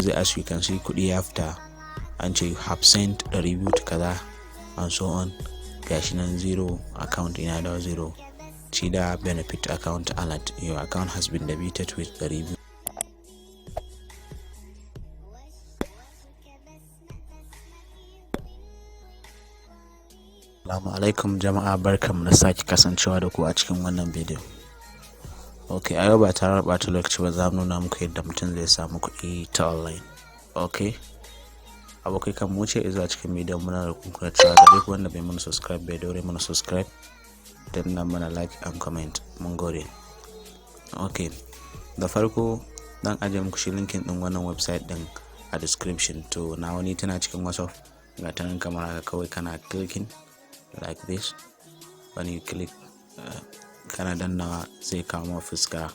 as you can see kudi after and you have sent a review to kaza and so on. Gashi nan 0 account ina da 0. Chida benefit account alert, your account has been debited with the review. Assalamu alaikum jama'a, barkamu da sake kasancewa da ku a cikin wannan bidiyo. Okay, a yau ba tare da ɓata lokaci ba za mu nuna muku yadda mutum zai samu kuɗi ta online. Okay, abokai kan mu ce zuwa cikin bidiyon muna da kunkuna cewa ga duk wanda bai mana subscribe bai daure mana subscribe dan nan mana like and comment, mun gode. Okay, da farko dan aje muku shi linkin din wannan website din a description. To na wani tana cikin WhatsApp ga ta nan kamar haka, kawai kana clicking like this. When you click kana dannawa zai kawo fuska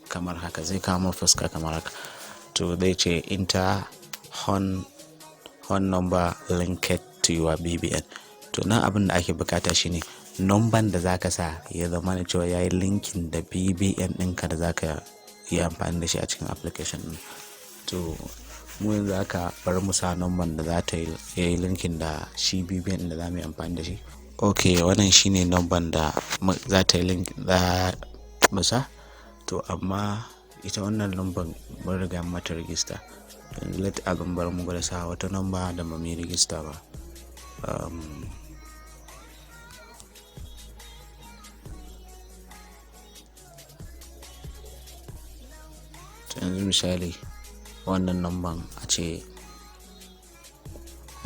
kamar haka, zai kawo fuska kamar haka. To they ce enter hon number linked to your BBN. To nan abin da ake bukata shine number da zaka sa ya zama ne cewa yayi linkin da BBN ɗinka da zaka yi amfani da shi a cikin application din. To mu yanzu haka bari mu sa number da za ta yi linkin da shi BBN da za mu yi amfani da shi. Okay, wannan shine number da za ta yi link da musa. To amma ita wannan number mun riga mata register. Yanzu let abin bar mu gwada sa wata number da ba mu register ba. Yanzu misali wannan number a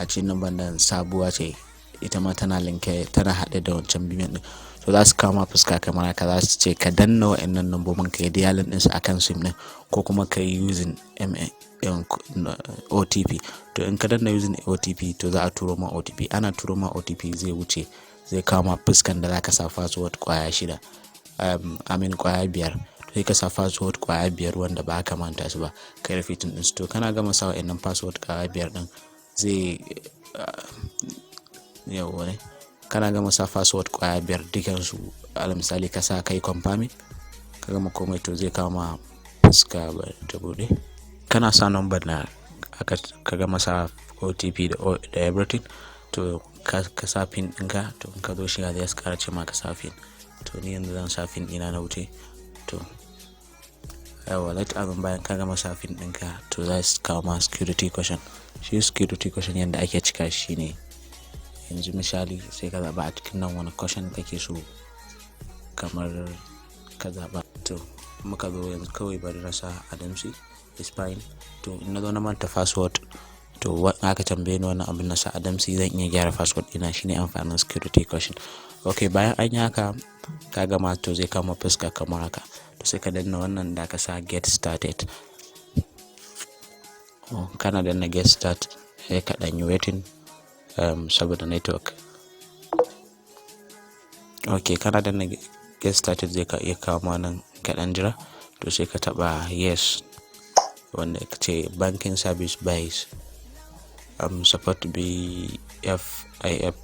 ce number nan sabuwa ce, ita ma tana linke, tana haɗe da wancan BBN din. To za su kama fuska kamar haka, za su ce ka danna wa'annan nambobin ka yi dialing ɗinsu akan sim ɗin ko kuma ka yi using OTP. To in ka danna using OTP to za a turo ma OTP. Ana turo ma OTP zai wuce, zai kama fuskan da za ka sa password kwaya 6 kwaya 5. Sai ka sa password kwaya 5 wanda ba ka manta su ba, kai repeating din su. To kana gama sa wa'annan password kwaya 5 din zai ne kana gama sa password kwaya 5 dukan su, alal misali ka sa kai confirming ka gama komai, to zai kama fuska ta bude. Kana sa number na ka gama sa OTP da everything, to ka sa pin ɗinka. To in ka zo shiga zai ƙara ce ma ka sa pin. To ni yanzu zan sa pin ina na wuce. To yawa let abin bayan ka gama sa pin ɗinka to za su kawo ma security question. Shi security question yanda ake cika shi ne, yanzu misali sai ka zaba a cikin nan wani question kake so, kamar ka zaba. To muka zo yanzu kawai bari na sa Adamsy is fine. To in na zo na manta password, to aka tambaye ni wannan abin na sa Adamsy zan iya gyara password ina, shine amfanin security question. Okay, bayan an yi haka ka gama to zai kama fuska kamar haka. To sai ka danna wannan da ka sa get started. Kana danna get start sai ka danyi waiting saboda network. Okay, kana danna get started zai ka iya kawo nan ka dan jira. To sai ka taba yes, wanda ka ce banking service buys support BFIF.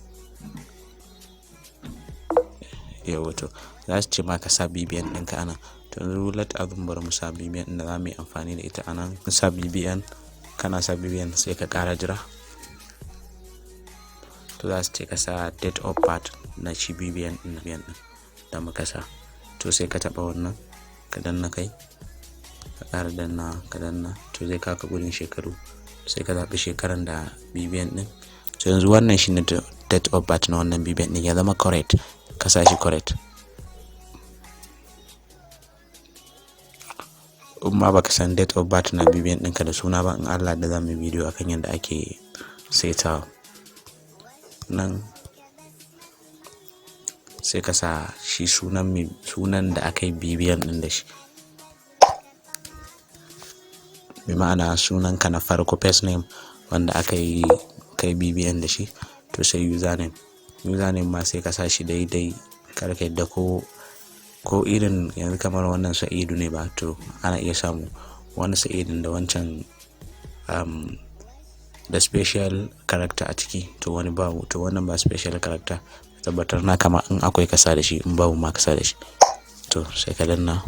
yawa, to za su ce ma ka sa BBN ɗinka ana. To yanzu let abin bar mu sa BBN ɗin da za mu yi amfani da ita anan. Sa BBN, kana sa BBN sai ka ƙara jira. To za su ce ka sa date of birth na shi BBN ɗin da muka sa. To sai ka taɓa wannan ka danna kai, ka ƙara danna ka danna. To zai kaka gurin shekaru, sai ka zaɓi shekaran da BBN ɗin. To yanzu wannan shi ne date of birth na wannan BBN ɗin ya zama correct, ka sa shi correct. Umma baka san date of birth na BBN ɗinka da suna ba, in Allah da zamu yi bidiyo akan yadda ake seta nan. Sai ka sa shi sunan da aka yi BBN ɗin da shi, bi ma'ana sunan ka na farko first name wanda aka yi kai BBN da shi. To sai username ma sai ka sa shi daidai, kar ka yadda ko irin yanzu kamar wannan Sa'idu ne ba, to ana iya samu wani Sa'idin da wancan da special character a ciki, to wani babu. To wannan ba special character, tabbatar na kama in akwai kasa da shi, in babu ma kasa da shi. To sai ka danna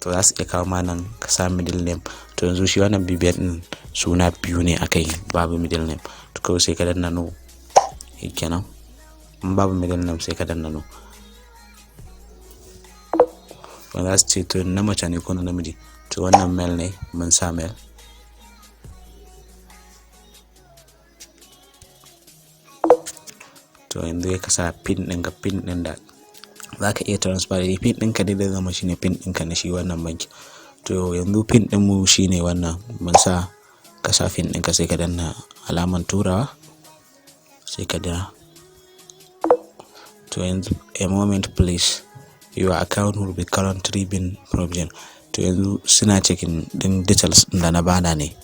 to to za su iya kawo ma nan ka sa middle name. To yanzu shi wannan BBN din suna biyu ne akai babu middle name, to kawai sai ka danna no kenan. In babu middle name sai ka danna no. Wanda za su ce to na mace ne ko na namiji, to wannan male ne mun sa male. To yanzu ya kasa pin ɗinka, pin ɗin da za ka iya transfer da pin ɗinka dai da zama shine pin ɗinka na shi wannan banki. To yanzu pin ɗinmu shine wannan mun sa, ka sa pin ɗinka sai ka danna alaman turawa sai ka dira. To yanzu a moment please, your account will be currently being provisioned. To yanzu suna checking din details da na bada ne.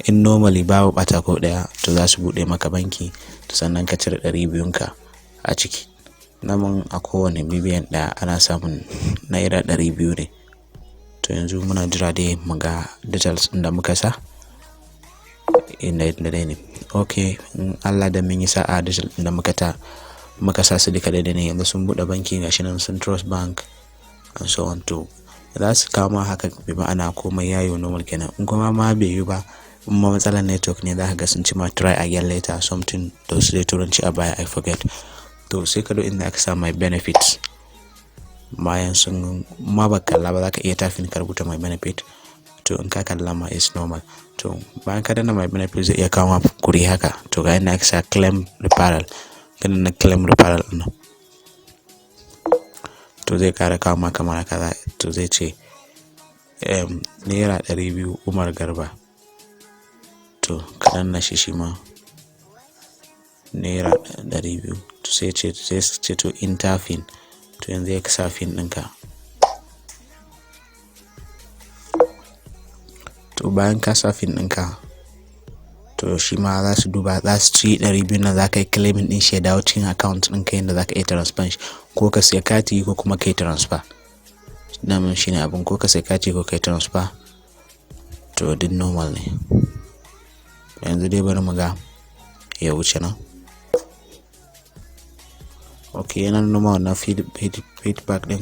In normally babu bata ko daya, to za su bude maka banki, to sannan ka cire 200 ka a ciki. Namun a kowane BBN daya ana samun naira 200 ne. To yanzu muna jira dai mu ga details da muka sa inda dai ne. Okay, in Allah da mun yi sa'a details da muka sa su duka daidai ne. Yanzu sun bude banki gashi nan sun Trust Bank and so on. To za su kama haka bi ma'ana komai yayo normal kenan. In kuma ma bai yi ba, in ma matsalar network ne za ka ga sun ci ma try again later something, to su dai turanci a baya I forget. To sai ka do inda aka sa my benefits. Bayan sun ma ba kalla ba za ka iya tafin ka rubuta my benefit. To in ka kalla ma is normal. To bayan ka danna my benefit zai iya kawo ma kuri haka. To ga inda aka sa claim referral, kana na claim referral ɗin. To zai kara kawo ma kamar haka. To zai ce naira 200 Umar Garba. To kadan na shi ma naira 200. To sai ce to interfin. To yanzu ya kasa fin ɗinka. To bayan ka sa fin ɗinka, to shi ma za su duba, za su ci 200 na za ka yi claiming din shi ya dawo cikin account ɗinka yadda za ka iya transfer shi, ko ka sai kati ko kuma kai transfer. Daman shi ne abin, ko ka sai kati ko kai transfer. To duk normal ne. Yanzu dai bari mu ga ya wuce nan. Okay, yana nuna wannan feedback din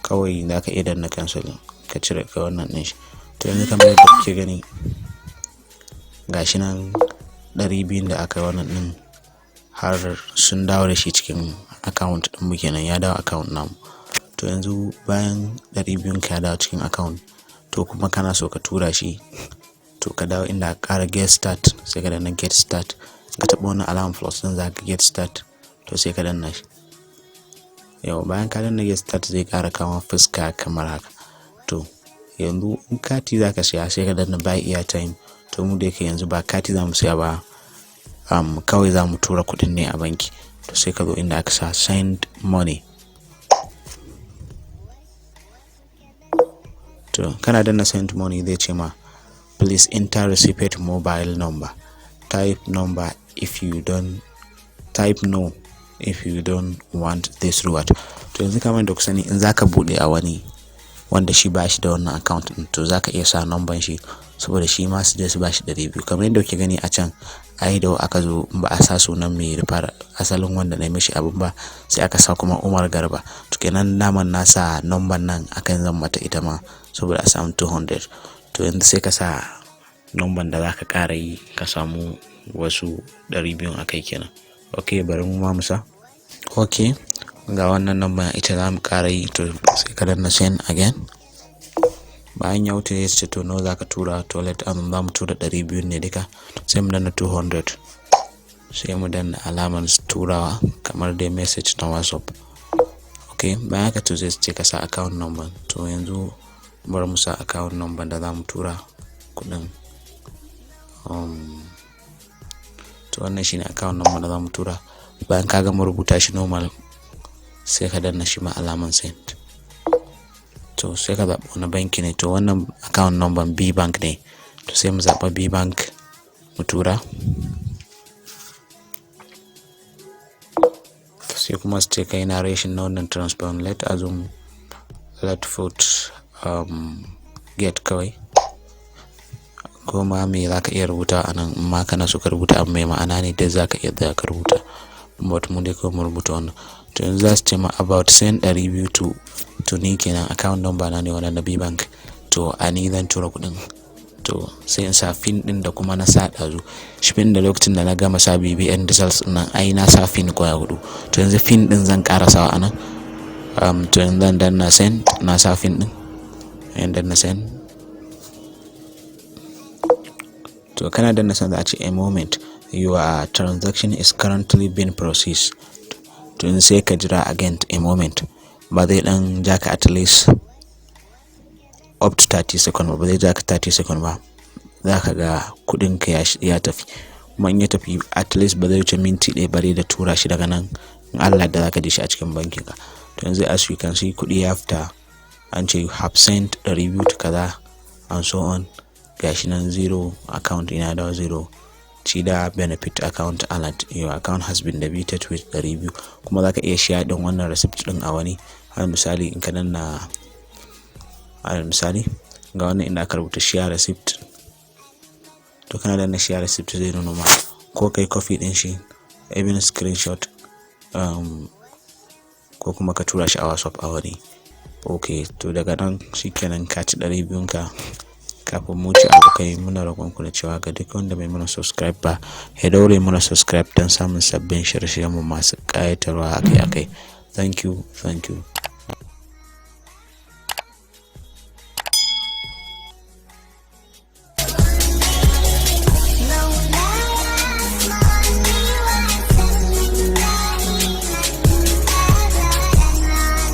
kawai za ka iya danna cancel ka cire ka wannan din shi. To yanzu kamar yadda kuke gani gashi nan 200 da aka wannan din har sun dawo da shi cikin account din mu kenan, ya dawo account namu. To yanzu bayan 200 ka dawo cikin account, to kuma kana so ka tura shi, to ka dawo inda ka ƙara get start, sai ka danna get start. Ka taɓa wannan alarm plus din za ka get start, to sai ka danna shi. Yau bayan ka danna get start zai ƙara kawo fuska kamar haka. To yanzu in kati za ka siya sai ka danna buy airtime. To mu da yake yanzu ba kati za mu siya ba, kawai za mu tura kuɗin ne a banki. To sai ka zo inda aka sa send money. To kana danna send money zai ce ma please enter recipient mobile number. Type number if you don't, type no if you don't want this reward. To yanzu kamar da ku sani, in zaka bude a wani wanda shi ba shi da wannan account din, to zaka iya sa number shi, saboda shi ma su je su ba shi 200. Kamar yadda kuke gani a can, ai da aka zo ba a sa sunan mai rufar asalin wanda na mishi abin ba, sai aka sa kuma Umar Garba. To kenan naman na sa number nan akan zan mata ita ma, saboda a samu 200. To yanzu sai ka sa number da zaka ƙara yi ka samu wasu 200 akai kenan. Okay, bari mu ma musa. Okay, ga wannan number ita za mu ƙara yi. To sai ka danna send again. Bayan ya wuce ya ce to nawa za ka tura, to let za mu tura 200 ne duka. Sai mu danna 200, sai mu danna alamar turawa kamar dai message na WhatsApp. Okay, bayan haka to zai ce ka sa account number. To yanzu bari mu sa account number da za mu tura kuɗin. To wannan shine account number da za mu tura. Bayan ka gama rubuta shi normal, sai ka danna shi ma alaman send. To sai ka zaɓa wani banki ne. To wannan account number B bank ne. To sai mu zaɓa B bank mu tura. Sai kuma su ce kai narration na wannan transfer. Let put get kawai. Koma me za ka iya rubuta a nan, amma kana so ka rubuta abu mai ma'ana ne, da za ka iya ka rubuta. But mu dai kawai mu rubuta wannan. To yanzu za su ce ma about send 200 to ni kenan, account number na ne wannan na B bank. to ani zan tura kuɗin. To sai in sa fin din da kuma na sa ɗazu. Shi fin da lokacin da na gama sa BBN results nan ai na sa fin kwaya 4. To yanzu fin din zan ƙarasawa anan. To yanzu zan danna send, na sa fin din. And danna send. To kana danna send za a ce a moment your transaction is currently being processed. To yanzu sai ka jira again a moment. Ba zai dan jaka at least up to 30 seconds ba zai jaka 30 seconds ba. Za ka ga kudin ka ya tafi. Kuma in ya tafi at least ba zai wuce minti 1 bare da tura shi daga nan. In Allah da zaka ji shi a cikin bankin ka. To yanzu as you can see kudi ya fita. An ce you have sent 200 kaza and so on. Gashi nan 0 account ina da 0. Chida benefit account alert, your account has been debited with 200. Kuma zaka iya share din wannan receipt din a wani. Har misali in ka danna misali ga wannan inda aka rubuta share receipt. To kana danna share receipt zai nuna ma ko kai copy din shi even screenshot ko kuma ka tura shi a WhatsApp a wani. Okay, to daga nan shikenan ka ci 200 ka. Kafin mu ci abokai muna roƙon ku da cewa ga duk wanda bai mana subscribe ba ya daure mana subscribe don samun sabbin shirye-shiryen mu masu ƙayatarwa akai-akai. Thank you.